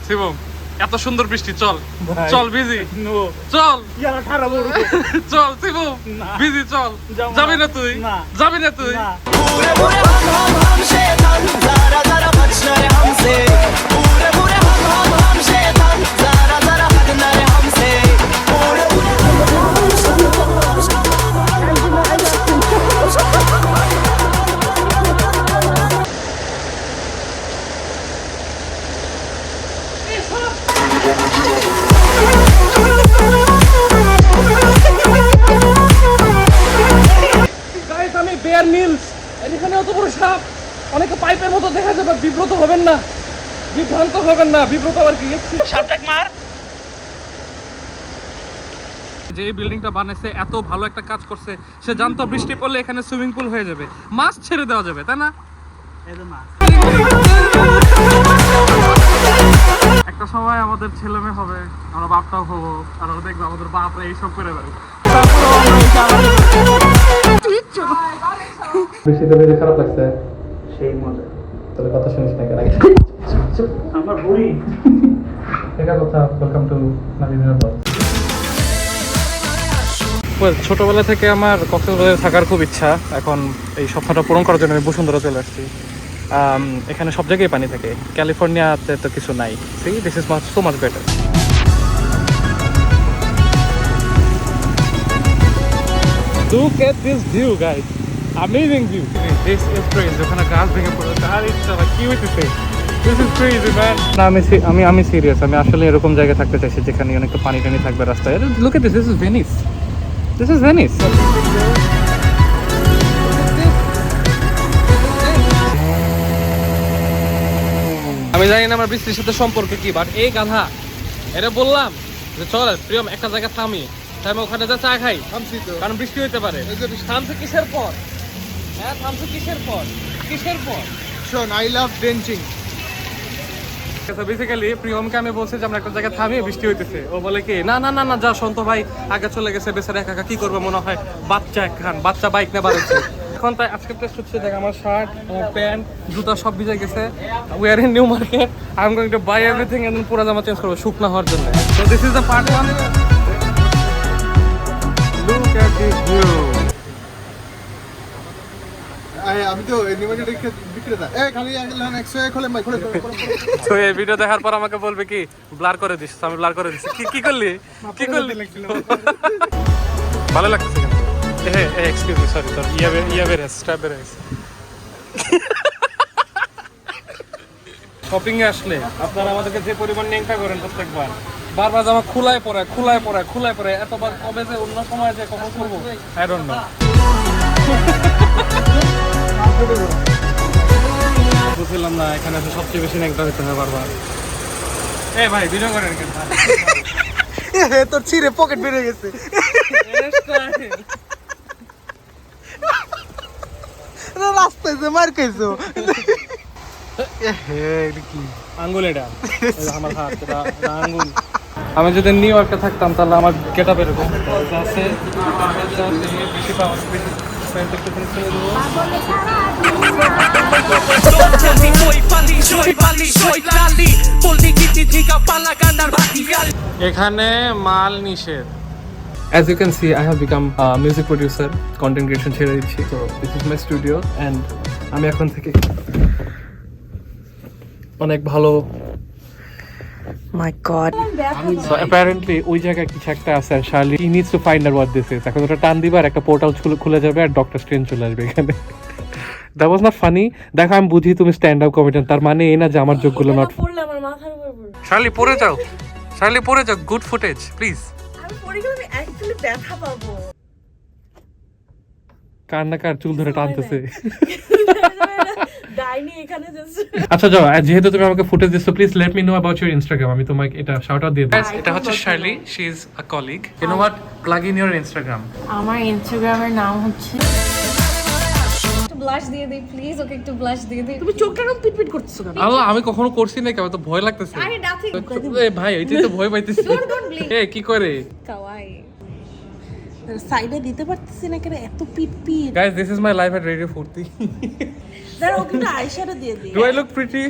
শিবম এত সুন্দর বৃষ্টি, চল চল ভিজি, চল চল শিবম ভিজি, চল। যাবি না তুই? যাবি না তুই? এখানে অত বড় সাপ, অনেকে পাইপের মতো দেখা যাবে, বিব্রত হবেন না, বিভ্রান্ত হবেন না। বিব্রত আবার কি, সাপটাক মার। যে এই বিল্ডিংটা বানাইছে এত ভালো একটা কাজ করছে, সে জানতো বৃষ্টি পড়লে এখানে সুইমিং পুল হয়ে যাবে, মাছ ছেড়ে দেওয়া যাবে, তাই না? একটা সময় আমাদের ছেলে মেয়ে হবে, আমরা বাপটাও হবো, আর আমরা দেখবো আমাদের বাপরা এইসব করে বেড়ে। বৃষ্টিতে ভিজে খারাপ লাগছে, সেই মজা। তোর কথা শুনিস না কেন? আমার বুড়ি একা কথা। ওয়েলকাম টু নাজিবের ব্লগ। ছোটবেলা থেকে আমার কক্সবাজারে থাকার খুব ইচ্ছা। এখন এই স্বপ্নটা পূরণ করার জন্য আমি বসুন্ধরা চলে আসছি। এখানে সব জায়গায় পানি থাকে, ক্যালিফোর্নিয়াতে তো কিছু নাই। C this is so much better. Look at this view, guys. Amazing view. This is crazy. ওখানে গাছ ভেঙে পড়েছে, আর ইচ্ছা কি হইতেছে? This is crazy, man. না, আমি সিরিয়াস। আমি আসলে এরকম জায়গায় থাকতে চাইছি যেখানে অনেকটা পানি টানি থাকবে রাস্তায়। Look at this. This is Venice. This is Venice. আমি জানি না আমার বৃষ্টির সাথে সম্পর্ক কি, বাট এই গাধা এটা বললাম যে চল প্রিয়ম একটা জায়গা থামি, আমি ওখানে যা চা খাই, কারণ বৃষ্টি হইতে পারে। থামছে কিসের পর? হ্যাঁ থামছে কিসের পর? কিসের পর? শোন, আই লাভ ড্রেঞ্চিং। বেসিক্যালি প্রিয়মকে আমি বলছি যে আমরা একটা জায়গায় থামি, বৃষ্টি হইতেছে। ও বলে কি না না না না যা, সন্ত ভাই আগে চলে গেছে, বেচারা একা একা কি করবে, মনে হয় বাচ্চা একখান, বাচ্চা বাইক না বাড়াচ্ছে। এখন তাই আজকে টেস্ট হচ্ছে, দেখ আমার শার্ট, আমার প্যান্ট, জুতা সব ভিজে গেছে। We are in New Market, I am going to buy everything and then পুরো জামা চেঞ্জ করব শুকনা হওয়ার জন্য। So this is the part 1. Look at this view. আমি তো এনিমেটেড বিক্রেতা। খালি অ্যাঙ্গেল 100 খোলে ভাই, খোলে। তো এই ভিডিও দেখার পর আমাকে বলবে কি ব্লার করে দিস, আমি ব্লার করে দিছি। কি করলি? কি করলি? ভালো লাগছে কিন্তু। এক্সকিউজ মি, সরি সরি, ইয়াবেরেস স্ট্রাবেরেস। শপিং এ আসলে আপনারা আমাদেরকে যে পরিমাণ নেংটা করেন প্রত্যেকবার, বারবার জামা খোলায় পড়ে এতবার, কবে যে অন্য সময় যে কখন করবো আই ডোন্ট নো। বুঝলাম না এখানে এসে সবচেয়ে বেশি নেংটা হইতে হয় বারবার। এ ভাই ভিডিও করেন কেন? তোর ছিঁড়ে পকেট বের হয়ে গেছে। রাস্তায় যে মার খাইছো। আঙ্গুল, এটা আমার হাত, এটা আঙ্গুল। আমি যদি নিউ ইয়র্কে থাকতাম তাহলে আমার গেটআপ এরকম আছে। এখানে মাল নিষেধ। As you can see, I have become a music producer, content creation ছেড়ে দিচ্ছি। So this is my studio and আমি এখন থেকে অনেক ভালো। My God. So apparently ওই জায়গায় কিছু একটা আছে, Shirley he needs to find out what this is. এখন ওটা টান দিবার একটা পোর্টাল খুলে যাবে আর ডক্টর স্ট্রেঞ্জ চলে আসবে এখানে। That was not funny. দেখো আমি বুঝি তুমি স্ট্যান্ড আপ কমেডিয়ান, তার মানে এই না যে আমার যোগগুলো নট। পড়লে আমার মাথার উপর পড়বে। শার্লি পড়ে যাও, গুড ফুটেজ প্লিজ। আমি পড়ে গেলে আমি অ্যাকচুয়ালি ব্যথা পাবো। কার না কার চুল ধরে টানতেছে। ডাইনি এখানে যাচ্ছে। আচ্ছা যাও, যেহেতু তুমি আমাকে ফুটেজ দিছো, please let me know about your Instagram. আমি তোমাকে এটা শাউট আউট দিয়ে দিই। এটা হচ্ছে Shirley, she is a colleague. You know what, plug in your Instagram. আমার ইনস্টাগ্রামের নাম হচ্ছে, একটু ব্লাশ দিয়ে দেই প্লিজ, ওকে একটু ব্লাশ দিয়ে দেই। তুমি চোখটা এরকম পিটপিট করতেছো কেন? আল্লাহ, আমি কখনো করছি না, কেন তো ভয় লাগতেছে। আরে নাথিং। এ ভাই এইটাই তো ভয় পাইতেছি। এ কি করে কাওয়াই সাইডে দিতে পারতেছি না কেন, এত পিটপিট। Guys, this is my life at radio 40। দাঁড়াও, ওকে একটু আইশ্যাডো দিয়ে দিই। Do I look pretty?